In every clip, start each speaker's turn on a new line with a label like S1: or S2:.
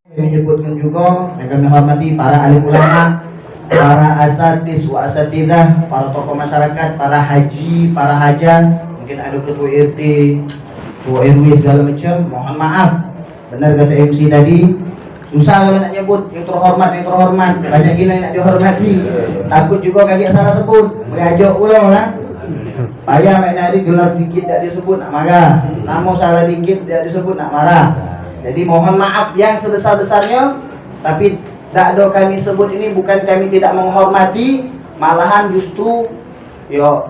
S1: Menyebutkan juga yang kami hormati para alim ulama, para asatidz wa asatidzah, para tokoh masyarakat, para haji, para hajat, mungkin ada ketua RT, ketua RW segala macam. Mohon maaf, benar kata MC tadi, susah kalau nak nyebut yang terhormat, banyak gila yang nak dihormati. Takut juga kaki salah sebut, boleh ajak ulang lah. Payah nak nyari gelar dikit tak disebut nak marah, nama salah dikit tak disebut nak marah. Jadi mohon maaf yang sebesar-besarnya, tapi tak ada kami sebut ini bukan kami tidak menghormati, malahan justru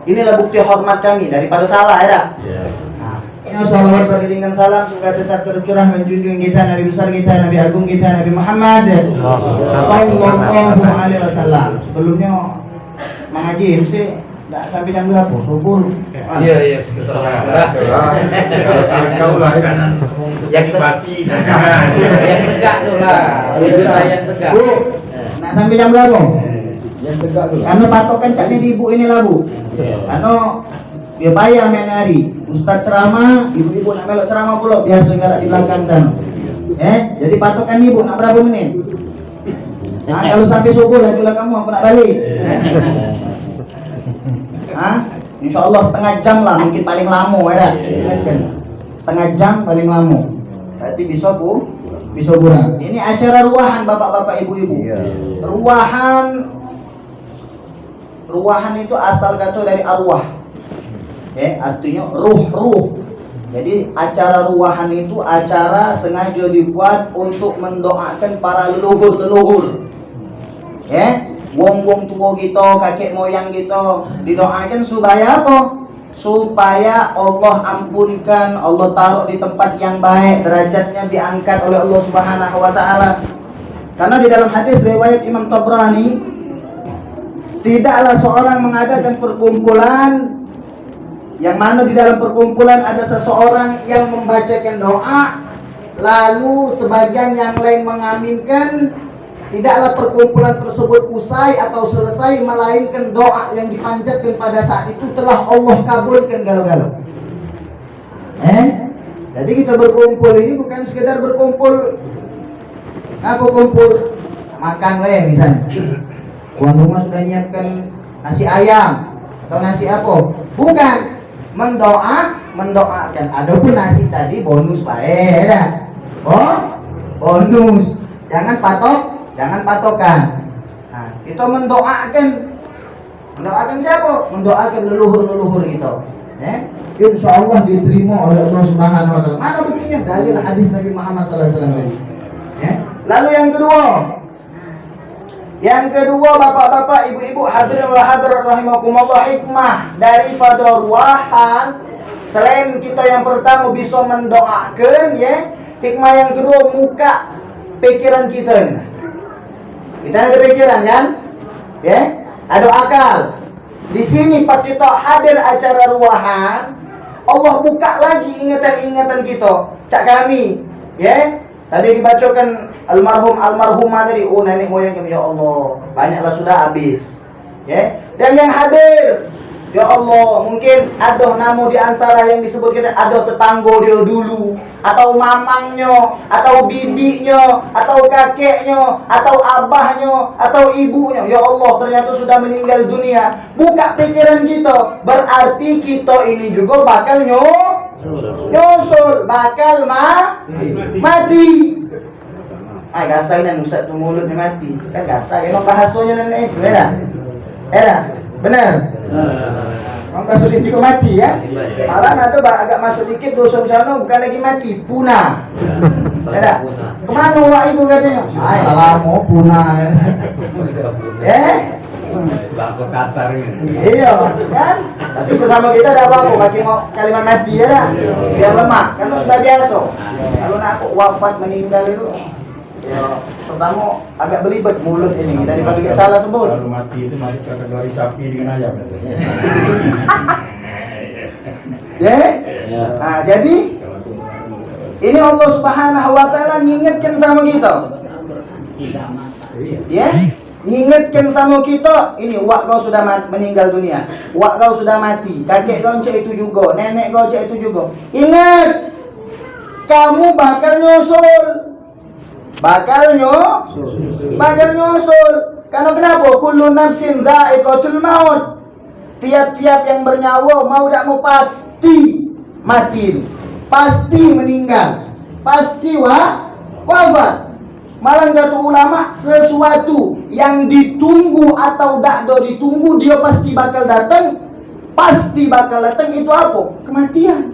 S1: inilah bukti hormat kami daripada salah ya. Nah, salawat beriringan salam semoga tetap tercurah menjunjung kita Nabi besar kita, Nabi agung kita, Nabi Muhammad sallallahu alaihi wasallam. Sebelumnya mengaji MC tak sampai jam berapa? Subuh.
S2: Iya sekitar kau lah yang basi yang tegak tu lah, yang tegak.
S1: Bu, nak sampai jam berapa? Yang tegak tu. Anu patokan caknya di ibu ini lah bu. Anu dia bayar main hari. Ustaz ceramah, ibu-ibu nak melok ceramah pula biasa galak di belakang sana. Jadi patokan ibu nak berapa menit? Nah, kalau sampai subuh lah bilang kamu aku nak balik. Insyaallah setengah jam lah mungkin paling lama ya. Ingatkan. Setengah jam paling lama. Berarti bisa kurang. Ini acara ruahan bapak-bapak ibu-ibu. Ruahan itu asal kata dari arwah. Artinya ruh. Jadi acara ruahan itu acara sengaja dibuat untuk mendoakan para leluhur. Wong tua kita, kakek moyang kita didoakan supaya apa? Supaya Allah ampunkan, Allah taruh di tempat yang baik, derajatnya diangkat oleh Allah Subhanahu wa taala. Karena di dalam hadis riwayat Imam Tabrani, tidaklah seorang mengadakan perkumpulan yang mana di dalam perkumpulan ada seseorang yang membacakan doa, lalu sebagian yang lain mengaminkan. Tidaklah perkumpulan tersebut usai atau selesai melainkan doa yang dipanjatkan pada saat itu telah Allah kabulkan galau-galau. Jadi kita berkumpul ini bukan sekedar berkumpul. Apa kumpul? Makan misalnya. Tuan rumah sudah nyiapkan nasi ayam atau nasi apa? Bukan. Mendoakan. Adapun nasi tadi bonus baik ya. Bonus. Jangan patokan. Nah, kita mendoakan siapa? Mendoakan leluhur kita. Insya Allah diterima oleh Allah Subhanahu wa taala. Mana buktinya? Dalil hadis Nabi Muhammad sallallahu alaihi wasallam tadi. Lalu yang kedua bapak-bapak, ibu-ibu, hadirin wa hadirat rahimakumullah, hikmah daripada ruahan selain kita yang pertama bisa mendoakan hikmah yang kedua muka pikiran kita ini. Kita ada pikiran kan? Ada akal. Di sini pas kita hadir acara ruahan, Allah buka lagi ingatan-ingatan kita. Cak kami, tadi dibacakan almarhumah tadi. Oh nenek moyang kami, ya Allah, banyaklah sudah habis. Dan yang hadir, ya Allah, mungkin ada nama di antara yang disebutkan, ada tetangga dia dulu, atau mamangnya, atau bibinya, atau kakeknya, atau abahnya, atau ibunya. Ya Allah, ternyata sudah meninggal dunia. Buka pikiran kita, berarti kita ini juga bakal nyusul, bakal mati. Gasai dan Ustaz tu mulutnya mati. Kan gasai, emang bahasanya nenek itu, benar. Orang kasus ini juga mati ya. Malah ada agak masuk dikit dosa sana bukan lagi mati, punah. Kemana orang itu katanya? Lama punah.
S2: Bangko kasar ini.
S1: Iya kan? Tapi sesama kita ada apa-apa pakai mau kalimat mati ya dah. Biar lemah, karena sudah biasa. Kalau nak wafat meninggal itu pertama agak belibet mulut ini daripada gak salah sebut.
S3: Kalau mati itu masuk kategori sapi dengan ayam.
S1: Jadi ini Allah Subhanahu wa taala ngingetkan sama kita. Ngingetkan sama kita, ini wak kau sudah meninggal dunia, wak kau sudah mati, kakek kau cak itu juga, nenek kau cak itu juga. Ingat, kamu bakal nyusul. bakal nyusul. Karena kenapa? Kullu nafsin dha'iqatul maut. Tiap-tiap yang bernyawa mau tak mau pasti mati, pasti meninggal, pasti wafat. Malah kata ulama, sesuatu yang ditunggu atau tak ditunggu dia pasti bakal datang. Pasti bakal datang itu apa? Kematian.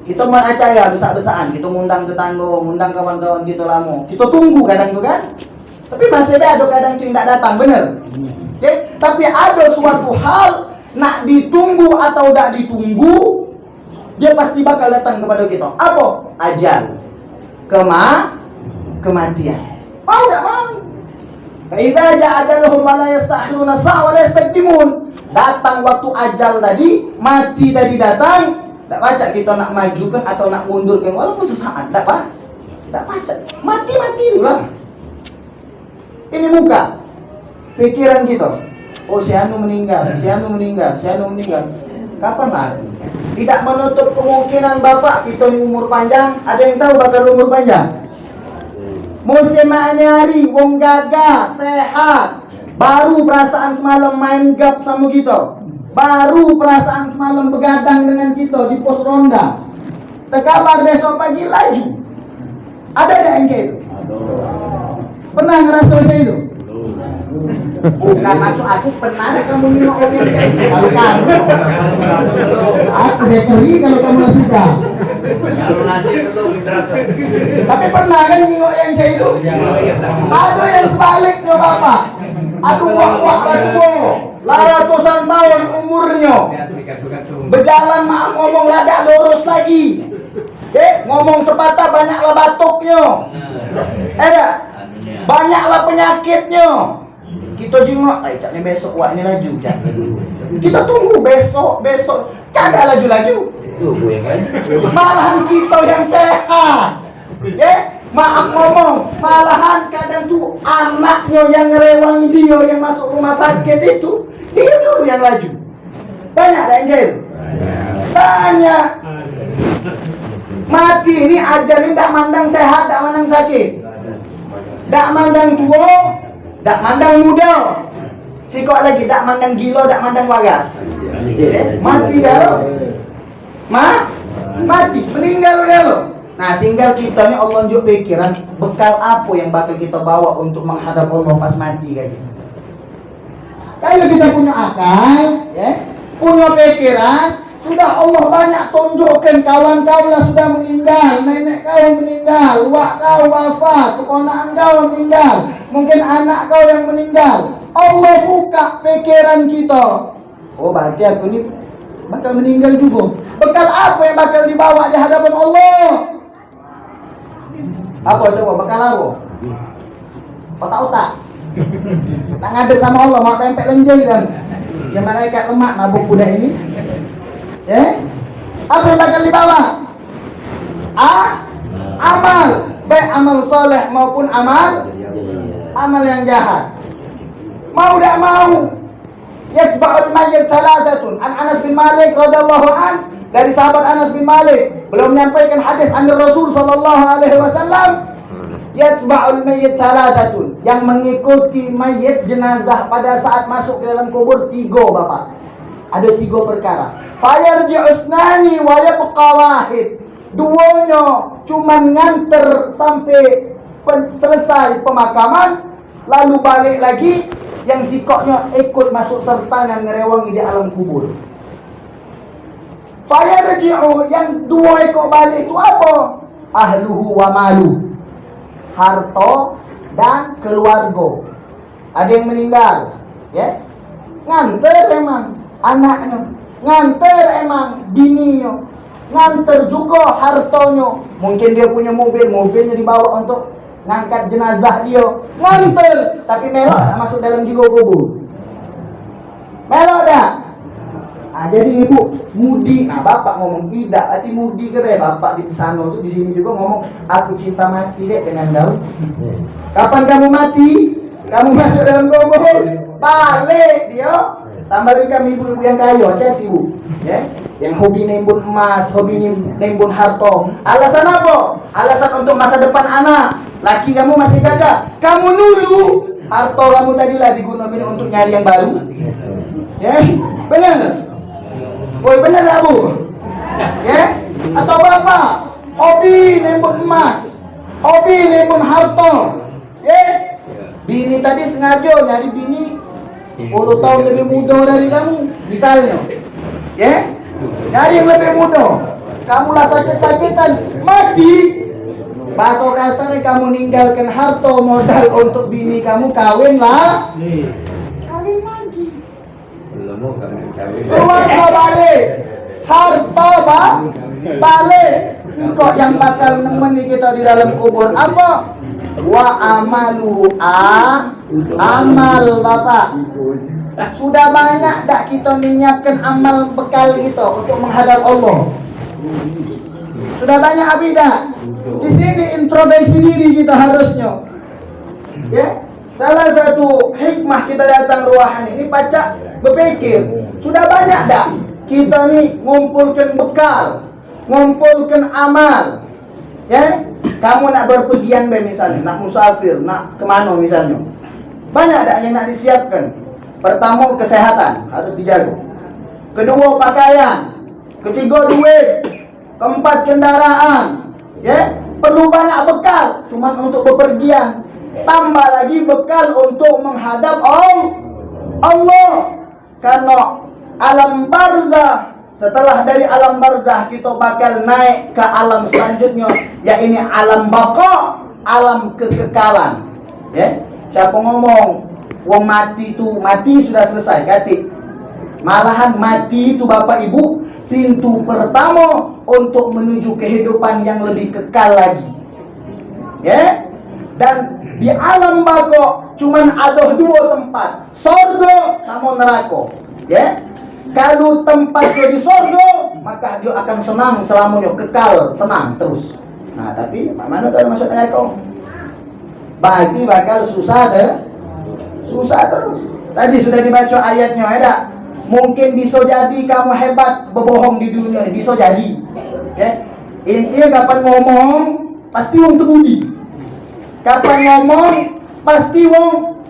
S1: Kita mau acara besar-besaran, kita ngundang tetangga, ngundang kawan-kawan kita lama. Kita tunggu kadang tu kan. Tapi masih ada kadang tu yang tak datang, benar. Okay? Tapi ada suatu hal nak ditunggu atau tak ditunggu, dia pasti bakal datang kepada kita. Apa? Ajal. Kematian. Mau tak mau? Idza ja'a ajaluhum wa la yastakhiruna sa'a wa la yastaqdimun. Datang waktu ajal tadi, mati tadi datang, tak baca kita nak majukan atau nak mundurkan walaupun sesaat, tak baca. Mati dulu lah. Ini muka pikiran kita. Oh, si anu meninggal. Kapan lagi? Tidak menutup kemungkinan bapak kita ni umur panjang. Ada yang tahu bakal umur panjang? Musim anyari, wong gagah, sehat. Baru perasaan semalam main gap sama kita. Baru perasaan semalam begadang dengan kita di pos ronda. Terkabar besok pagi laju. Ada yang kayak itu? Pernah ngerasa kayak itu? Bukan masuk aku pernah ada kamu nengok orang kayak itu. Kalau kamu, aku dekori kalau kamu suka. Tapi pernah kan nengok yang kayak itu? Ada yang sebaliknya bapak. Aduh wak lah ratusan tahun umurnya. Berjalan maaf ngomong ladak lurus lagi. Ngomong sepatah banyaklah batuknya. Banyaklah penyakitnya. Kita jengok, caknya besok wak ini laju. Kita tunggu besok. Caknya laju. Malahan kita yang sehat. Maaf ngomong, malahan kadang tuh anaknya yang ngerewangi dia yang masuk rumah sakit itu, dia dulu yang laju. Banyak tak Angel? Banyak. Mati ini ajal ini tak mandang sehat, tak mandang sakit, tak mandang tua, tak mandang muda. Sikok lagi, tak mandang gila, tak mandang waras. Mati kalau mati, meninggal kalau. Nah, tinggal kita ni Allah tunjuk pikiran bekal apa yang bakal kita bawa untuk menghadap Allah pas mati kan. Kalau kita punya akal, punya pikiran, sudah Allah banyak tunjukkan kawan-kawan yang sudah meninggal, nenek kau meninggal, wak kau wafat, keponakan kau meninggal, mungkin anak kau yang meninggal. Allah buka pikiran kita. Oh, berarti aku ni bakal meninggal juga. Bekal apa yang bakal dibawa di hadapan Allah? Apa coba bekal apa? Otak-otak. Nak ngadep sama Allah, mau pempek lenjel kan? Yang malaikat lemak nabung budak ini. Apa yang bakal dibawa? Amal, baik amal soleh maupun amal yang jahat. Mau tak mau, yasba'ul mayyit thalathatun. An Anas bin Malik radhiyallahu an, dari sahabat Anas bin Malik, beliau menyampaikan hadis an Rasul sallallahu alaihi wasallam, yasba'ul mayyit thalathatun, yang mengikuti mayit jenazah pada saat masuk ke dalam kubur 3 bapak. Ada 3 perkara. Fayarji'u thnani wa yabqa wahid. 2-nya cuman nganter sampai selesai pemakaman, lalu balik lagi, yang sikoknya ikut masuk serta dan ngerewangi di alam kubur. Fayarji'u, yang 2 ikut balik itu apa? Ahluhu wa malu, harta dan keluarga. Ada yang meninggal, nganter emang anaknya, nganter emang bininya, nganter juga hartanya. Mungkin dia punya mobilnya dibawa untuk ngangkat jenazah dia, nganter, tapi melok tak masuk dalam jiwa kubur. Melok dah. Jadi ibu mudi, bapak ngomong tidak, berarti mudi ke bapak di sana tu, di sini juga ngomong aku cinta mati dek dengan kau. Kapan kamu mati? Kamu masuk dalam kubur, balik dia. Tambah kami ibu-ibu yang kaya, hati ibu, yang hobi nembun emas, hobi nembun harta. Alasan apa? Alasan untuk masa depan anak. Laki kamu masih jaga. Kamu dulu harta kamu tadilah digunakan untuk nyari yang baru. Ya, benar. Woi, benar tak Bu? Ya, atau bapak hobi nembun emas, hobi nembun harta. Ya, bini tadi sengaja nyari bini 10 tahun lebih muda dari kamu, misalnya. Ya, nyari yang lebih muda. Kamulah sakit-sakitan, mati. Bahasa kasarnya kamu ninggalkan harta modal untuk bini kamu, kawin lah. Kawin lagi. Keluar balik. Harta balik. Sikok yang bakal nemeni kita di dalam kubur apa? Wa amalu amal bapak. Sudah banyak tak kita menyiapkan amal bekal kita untuk menghadap Allah? Sudah banyak abidah. Di sini introspeksi diri kita harusnya. Ya, salah satu hikmah kita datang ruahan ini baca berpikir. Sudah banyak dah kita ni ngumpulkan bekal, ngumpulkan amal. Ya, kamu nak berpergian misalnya, nak musafir, nak kemana misalnya. Banyak dah yang nak disiapkan. Pertama kesehatan harus dijaga. Kedua pakaian. Ketiga duit. Keempat kendaraan. Ya, perlu banyak bekal cuma untuk bepergian. Tambah lagi bekal untuk menghadap Allah. Karena alam barzah, setelah dari alam barzah kita bakal naik ke alam selanjutnya, yaitu alam baqa, alam kekekalan. Ya, siapa ngomong wong mati tu mati sudah selesai katik. Malahan mati itu Bapak Ibu pintu pertama untuk menuju kehidupan yang lebih kekal lagi. Ya. Dan di alam baqa cuman ada 2 tempat, surga sama neraka. Ya. Kalau tempat dia di surga, maka dia akan senang selamanya, kekal, senang terus. Nah, tapi mana kalau masuk neraka? Bagi bakal susah terus. Tadi sudah dibaca ayatnya, ada. Mungkin bisa jadi kamu hebat berbohong di dunia ini, bisa jadi. Ya. Intinya kapan ngomong pasti wong terbudi. Kapan ngomong pasti wong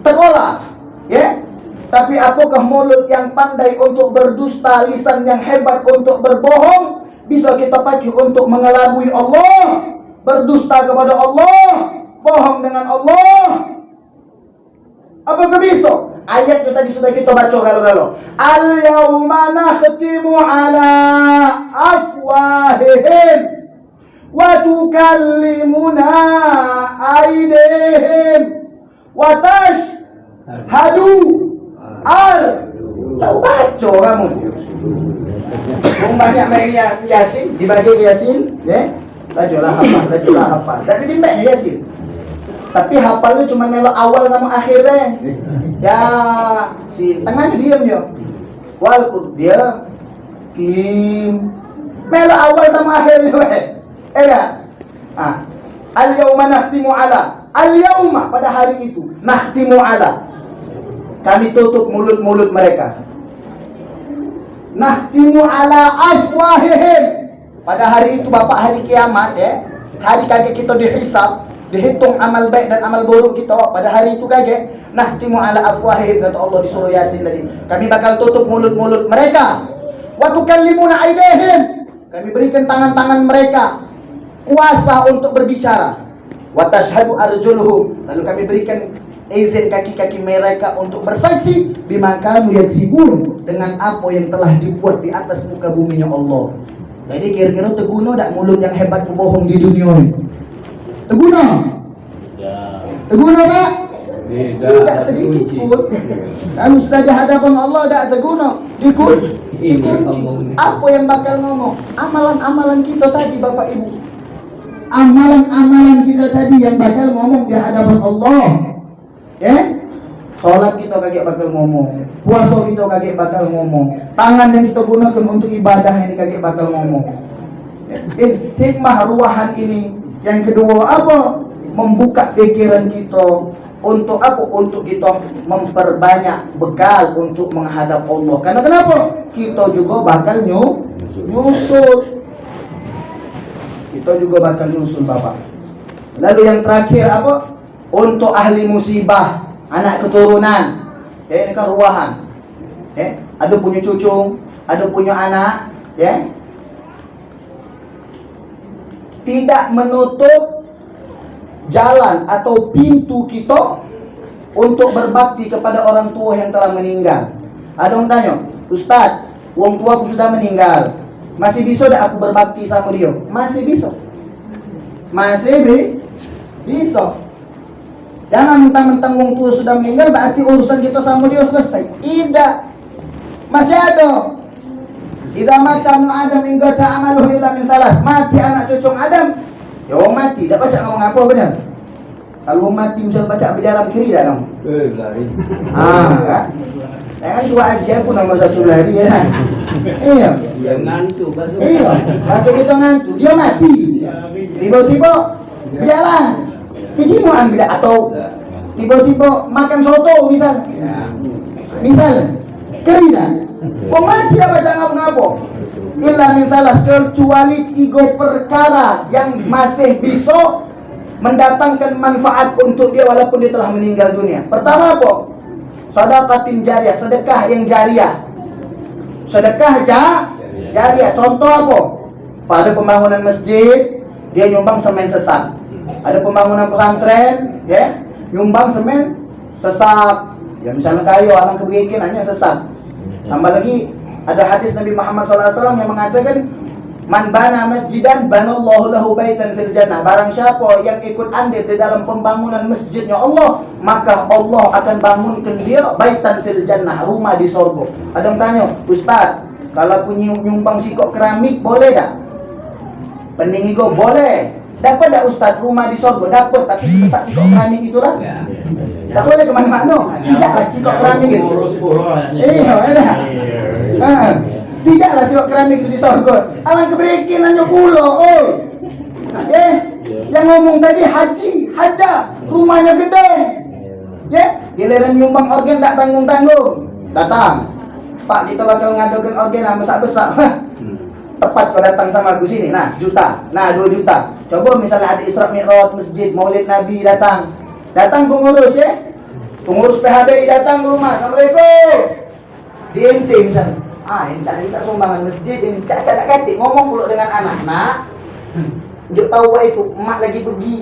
S1: terolah. Ya. Tapi apakah mulut yang pandai untuk berdusta, lisan yang hebat untuk berbohong bisa kita pakai untuk mengelabui Allah, berdusta kepada Allah, bohong dengan Allah? Apakah bisa? Ayat itu tadi sudah kita baca kalau-kalau. Al-yawma nakhtimu ala afwahihim wa tukallimuna aydihim wa tashhadu tahu baca kamu. Banyak main Yasin, dibagi Yasin, ya. Bacalah hafal. Tak dibimbing Yasin. Tapi hafalnya cuma melok awal sama akhirnya. Ya, si tengahnya diam dia. Wal dia kim melok awal sama akhirnya weh. Al-yawma nakhtimu ala. Al-yawma pada hari itu nakhtimu ala. Kami tutup mulut-mulut mereka. Nakhtimu ala afwahihim. Pada hari itu Bapak, hari kiamat ya. Hari kaget kita dihisab, dihitung amal baik dan amal buruk kita. Pada hari itu kaget nakhtimu ala afwahihim, kata Allah di surah Yasin tadi. Kami bakal tutup mulut-mulut mereka. Wa tukallimuna aydihim. Kami berikan tangan-tangan mereka kuasa untuk berbicara. Wa tashhadu arjuluhum. Lalu kami berikan izin kaki-kaki mereka untuk bersaksi bima kanu yaksibun, dengan apa yang telah dibuat di atas muka buminya Allah. Jadi kira-kira terguna tak mulut yang hebat berbohong di dunia ini? Terguna? Terguna tak? Tidak sedikit pun. Kalau sudah di hadapan Allah tak terguna. Dikunci. Apa yang bakal ngomong? Amalan-amalan kita tadi Bapak Ibu. Amalan-amalan kita tadi yang bakal ngomong di hadapan Allah. Ya? Sholat kita kaget bakal ngomong, puasa kita kaget bakal ngomong, tangan yang kita gunakan untuk ibadah ini kaget bakal ngomong. Hikmah ruahan ini yang kedua apa? Membuka pikiran kita untuk apa? Untuk kita memperbanyak bekal untuk menghadap Allah. Karena kenapa? Kita juga bakal nyusul. Kita juga bakal nyusul Bapak. Lalu yang terakhir apa? Untuk ahli musibah, anak keturunan. Ini kan ruahan. Ada punya cucu, ada punya anak, tidak menutup jalan atau pintu kita untuk berbakti kepada orang tua yang telah meninggal. Ada orang tanya, Ustaz, orang tua aku sudah meninggal, masih bisa tak aku berbakti sama dia? Masih bisa. Bisa. Jangan mentang-mentang orang tua sudah meninggal berarti urusan kita sama dia selesai. Tidak. Masih ada. Idza mata ibnu Adam ingga ta'amaluhu illa min salas. Mati anak cucu Adam, ya orang mati. Tak baca ngomong apa benar? Kalau orang mati misal baca berjalan kiri tak kamu?
S2: Lari.
S1: Kan? Jangan dua aja pun nama satu lari ya kan? Iya.
S2: Dia ngantuk kan.
S1: Iya. Masa kita ngantuk, dia mati. Tiba-tiba berjalan. Kejimuan bila atau tiba-tiba makan soto misal. Misal kerinan. Kau mati tak baca ngapa-ngapa. Illa min salas, kecuali 3 perkara yang masih bisa mendatangkan manfaat untuk dia walaupun dia telah meninggal dunia. Pertama apa? Sedekatin jariyah, sedekah yang jariah. Sedekah jariah. Contoh apa? Pada pembangunan masjid, dia nyumbang semen sesat. Ada pembangunan pesantren, nyumbang semen sesat. Ya misalnya kayu, alang kebikin hanya sesat. Tambah lagi ada hadis Nabi Muhammad SAW yang mengatakan, man bana masjidan banallahu lahu baitan fil jannah. Barang siapa yang ikut andil di dalam pembangunan masjidnya Allah, maka Allah akan bangunkan dia baitan fil jannah, rumah di surga. Ada yang tanya, Ustaz, kalau aku nyumbang sikok keramik boleh tak? Pening ego boleh. Dapat tak Ustaz rumah di surga? Dapat, tapi sebesar sikok keramik itulah. Tak boleh ke mana-mana. Tidaklah sikok keramik itu. Tidaklah sikok keramik itu di surga. Alang keberikin hanya pulau. Yang ngomong tadi haji, haja, rumahnya gede. Giliran nyumbang organ tak tanggung-tanggung. Datang, Pak, kita bakal ngadakan organ yang besar-besar. Tepat kau datang sama aku sini. Nah, 1 juta. Nah, 2 juta. Coba misalnya ada Isra Mi'raj masjid, Maulid Nabi datang. Datang pengurus pengurus PHBI datang ke rumah. Assalamualaikum. Diinti misalnya. Minta sumbangan masjid ini. Cak katik ngomong pula dengan anak. Nak, juk tahu itu emak lagi pergi.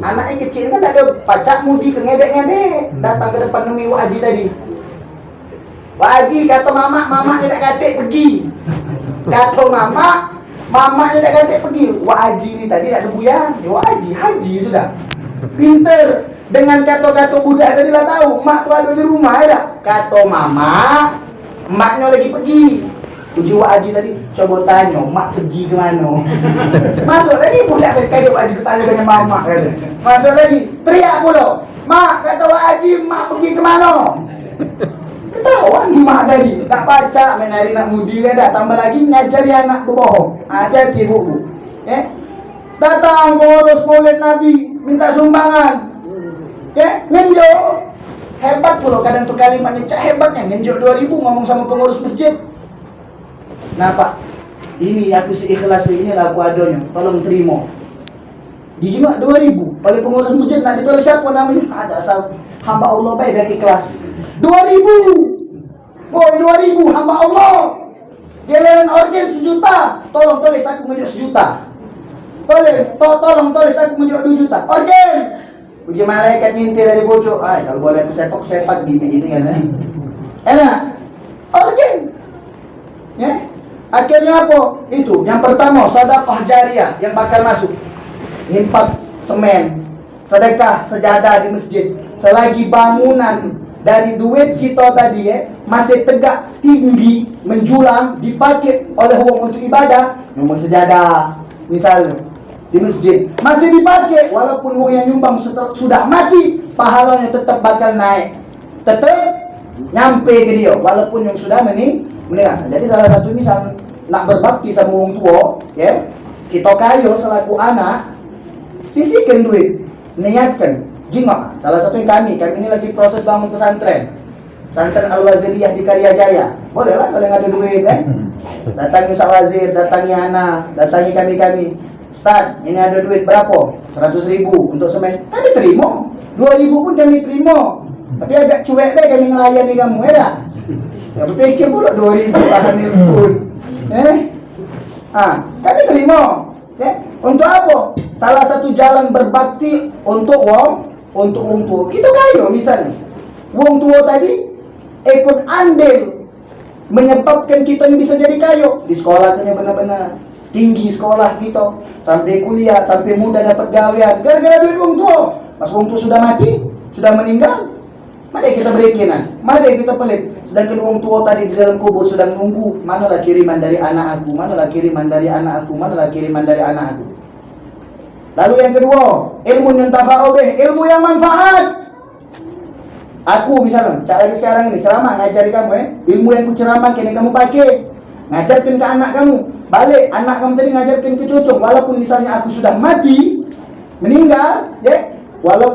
S1: Anaknya kecil kan ada pacak mudi ke ngedek-ngedek. Datang ke depan nemi Wak Haji tadi. Wak Haji kata mamak tak katik pergi. Kata mamak tak katik pergi. Wak Haji ni tadi tak ada buyan. Wak Haji sudah. Pinter. Dengan kata-kata budak tadi lah tahu mak tu ada di rumah ya. Kata maknya lagi pergi. Uji Wak Haji tadi, coba tanya mak pergi ke mana. Masuk lagi budak kata Wak Haji bertanya dengan mamak kata. Masuk lagi teriak pula, mak kata Wak Haji mak pergi ke mana. Ketahuan mak tadi tak baca main hari nak mudi kan dah. Tambah lagi ngajari anak berbohong. Ajar ibu. Datang pengurus Maulid Nabi minta sumbangan. Ngenjuk. Hebat pula kadang tu kalimatnya cak hebatnya. Ngenjuk 2.000 ngomong sama pengurus masjid. Nah Pak, ini aku seikhlas inilah aku adanya. Tolong terima. Dijimak 2.000. Oleh pengurus masjid nak ditulis siapa namanya? Ada asal hamba Allah baik dan ikhlas. 2.000. Boy 2.000 hamba Allah. Giliran organ 1 juta. Tolong tulis aku ngenjuk 1 juta. Tolong tulis aku ngenjuk 2 juta. Organ. Uji malaikat ngintir dari bocok. Kalau boleh aku sepak bibit ini kan. Enak. Organ. Akhirnya apa? Itu. Yang pertama, sedekah jariyah yang bakal masuk. Impak semen, sedekah sejadah di masjid. Selagi bangunan dari duit kita tadi masih tegak tinggi, menjulang, dipakai oleh orang untuk ibadah, nyumbang sejadah misalnya di masjid masih dipakai, walaupun orang yang nyumbang sudah mati, pahalanya tetap bakal naik, tetap nyampe ke dia walaupun yang sudah meninggal. Jadi salah satu misal nak berbakti sama orang tua, kita kaya selaku anak, sisihkan duit, niatkan. Jingok, salah satu yang kami ini lagi proses bangun pesantren Al-Waziriyah di Karyajaya. Boleh lah kalau yang ada duit Datangi Ustaz Wazir, datangi anak, datangi kami. Ustaz, ini ada duit berapa? 100.000 untuk semen. Kami terima. 2.000 pun kami terima. Tapi agak cuek deh kami melayani kamu, ya tak? Ya berfikir pula 2.000 bahan nelpon. Kami terima. Untuk apa? Salah satu jalan berbakti untuk wong tua. Kita kaya misalnya. Wong tua tadi ikut andil menyebabkan kita ini bisa jadi kaya. Di sekolah tanya benar-benar tinggi sekolah kita, sampai kuliah, sampai muda dapat gawean, gara-gara duit wong tua. Pas wong tua sudah mati, sudah meninggal, mari kita berikinan, mari kita pelit. Sedangkan wong tua tadi di dalam kubur sedang nunggu, manalah kiriman dari anak aku, manalah kiriman dari anak aku, manalah kiriman dari anak aku. Lalu yang kedua, ilmu yang tafa'u bih, ilmu yang manfaat. Aku misalnya, lagi sekarang ini ceramah ngajari kamu, ilmu yang ku ceramah kini kamu pakai, ngajarkan ke anak kamu. Balik, anak kamu tadi ngajarkan ke cucu. Walaupun misalnya aku sudah mati, meninggal,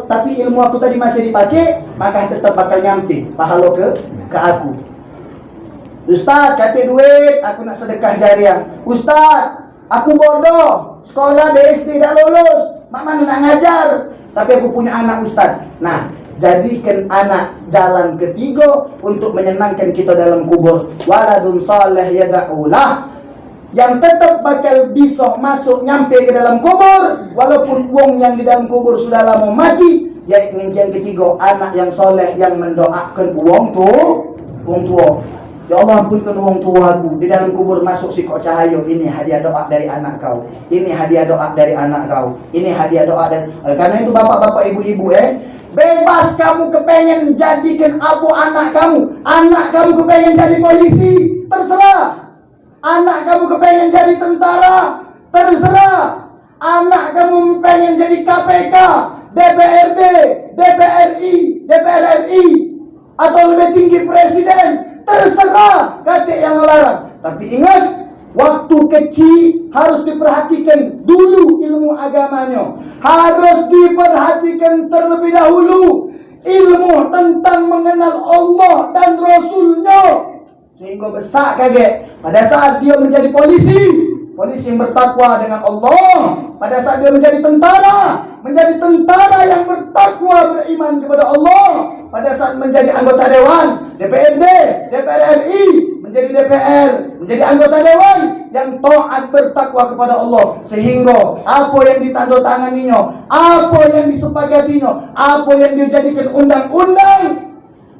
S1: tapi ilmu aku tadi masih dipakai, maka tetap bakal nyampe pahala ke aku. Ustaz, kasih duit, aku nak sedekah jariah. Ustaz, aku bodoh, sekolah BSD tak lulus, mak mana nak ngajar, tapi aku punya anak Ustaz. Nah, jadikan anak jalan ketiga untuk menyenangkan kita dalam kubur. Waladun salih yada'ulah, yang tetap bakal bisa masuk nyampe ke dalam kubur walaupun wong yang di dalam kubur sudah lama mati. Yaitu yang ketiga, anak yang soleh yang mendoakan wong tua. Ya Allah, ampunkan wong tuaku di dalam kubur masuk si kok cahaya. Ini hadiah doa dari anak kau. Ini hadiah doa dari anak kau. Ini hadiah doa dari. Karena itu bapak-bapak, ibu-ibu, bebas kamu kepengen jadikan apa anak kamu. Anak kamu kepengen jadi polisi, terserah. Anak kamu kepengen jadi tentara, terserah. Anak kamu pengen jadi KPK, DPRD, DPRI, DPR RI, atau lebih tinggi presiden, terserah. Kata yang melarang. Tapi ingat, waktu kecil harus diperhatikan dulu ilmu agamanya. Harus diperhatikan terlebih dahulu ilmu tentang mengenal Allah dan Rasulnya. Sehingga besar kaget pada saat dia menjadi polisi yang bertakwa dengan Allah. Pada saat dia menjadi tentara yang bertakwa beriman kepada Allah. Pada saat menjadi anggota dewan, DPRD, DPR RI, menjadi DPR, menjadi anggota dewan yang taat bertakwa kepada Allah. Sehingga apa yang ditandatanganinya, apa yang disepakatinya, apa yang dijadikan undang-undang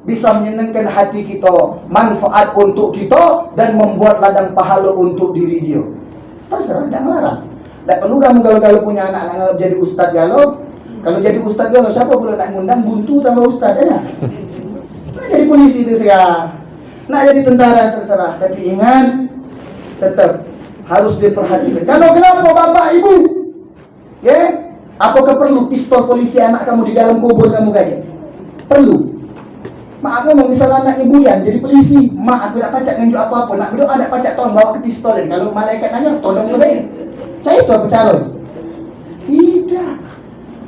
S1: bisa menyenangkan hati kita, manfaat untuk kita, dan membuat ladang pahala untuk diri dia. Terserah, jangan larang. Tak perlu kamu kalau punya anak nak jadi ustaz galau. Kalau jadi ustaz galau, siapa pula nak ngundang buntu tambah ustaz, ya? Nak jadi polisi terserah, nak jadi tentara terserah. Tapi ingat, tetap harus diperhatikan. Kalau kenapa bapak ibu, apakah perlu pistol polisi anak kamu di dalam kubur kamu kayak? Perlu. Mak aku mau misalnya anak ibu yang jadi polisi, mak aku tak pacak nganjuk apa-apa, nak berdoa tak pacak tolong bawa ke pistol. Kalau malaikat nanya, tolong ke baik. Saya itu apa calon? Tidak.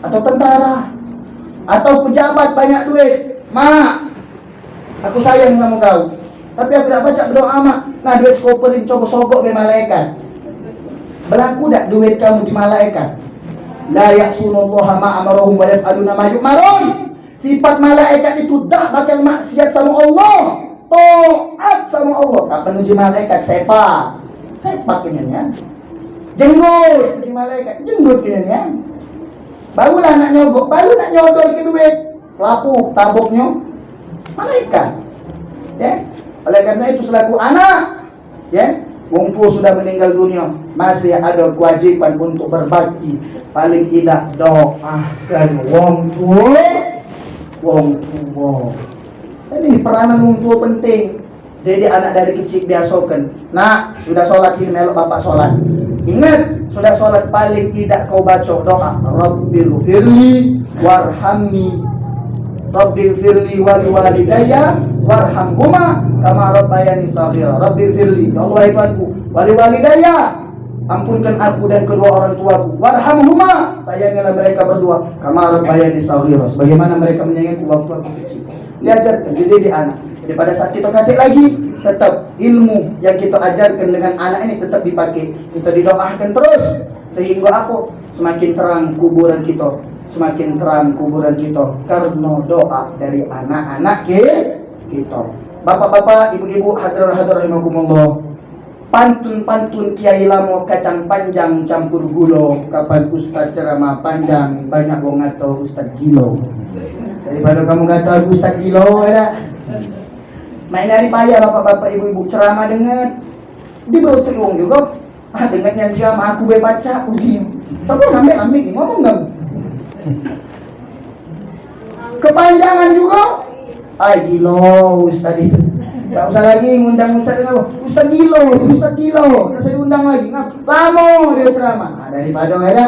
S1: Atau tentara, atau pejabat banyak duit. Mak, aku sayang sama kau, tapi aku tak pacak berdoa mak. Nah duit skoperin coba sogok ke malaikat. Berlaku tak duit kamu di malaikat? La ya'sunallaha ma'amarahum wa yaf'aluna ma yu'marun. Sifat malaikat itu tak bakal maksiat sama Allah, taat sama Allah. Kapan uji malaikat? Sepak kenyanya. Jenggot di malaikat, jenggot kenyanya. Barulah nak nyogok, baru nak nyodor ke duit. Lapuk tabuknya malaikat. Oleh karena itu selaku anak, wong tua sudah meninggal dunia, masih ada kewajiban untuk berbakti. Paling tidak doakan wong tua. Ini peranan wong tua penting. Jadi anak dari kecil biasakan. Nak, sudah sholat sini melok bapak sholat. Ingat, sudah sholat paling tidak kau baca doa Rabbil firli warhamni, Rabbil firli wali walidayya warhamhuma kama rabbayani shaghira. Rabbil firli, ya Allah Tuhanku, wali walidayya, ampunkan aku dan kedua orang tuaku. Warhamhuma, sayangilah mereka berdua. Kama rabbayani shaghira, sebagaimana mereka menyayangiku waktu aku kecil. Diajarkan, dididik anak. Jadi pada saat kita kacik lagi, tetap ilmu yang kita ajarkan dengan anak ini tetap dipakai. Kita didoakan terus Sehingga apa? Semakin terang kuburan kita, semakin terang kuburan kita karena doa dari anak-anak kita. Bapak-bapak, ibu-ibu, hadirin rahimakumullah. Pantun-pantun kiai lamo kacang panjang campur gulo. Kapan ustaz ceramah panjang banyak wong ngato ustaz gilo. Daripada kamu kata ustaz gilo ada. Main hari payah bapak-bapak, ibu-ibu ceramah dengan di bawah wong juga. Dengan yang ceramah aku baca uji. Tapi ambil ni ngomong enggak? Kepanjangan juga. Ay gilo ustaz itu. Tak usah lagi ngundang ustaz dengan ustaz gilo. Tak saya undang lagi. Lama dia ceramah. Daripada ada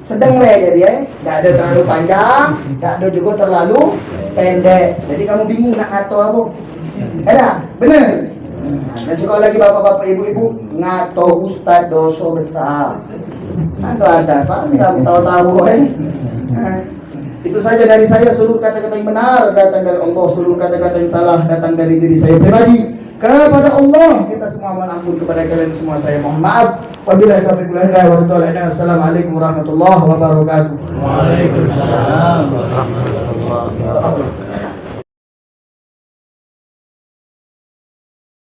S1: sedang jadi tak ada terlalu panjang, tak ada juga terlalu pendek. Jadi kamu bingung nak ngato apa? Ada? Benar? Dan sekali lagi bapak-bapak, ibu-ibu, ngato ustaz dosa besar. Ada salah ni kamu tahu-tahu Itu saja dari saya. Seluruh kata-kata yang benar datang dari Allah, seluruh kata-kata yang salah datang dari diri saya pribadi. Kepada Allah kita semua mohon ampun, kepada kalian semua saya mohon maaf. Wabillahi taufiq wal hidayah. Wassalamualaikum warahmatullahi wabarakatuh.
S2: Waalaikumsalam warahmatullahi wabarakatuh.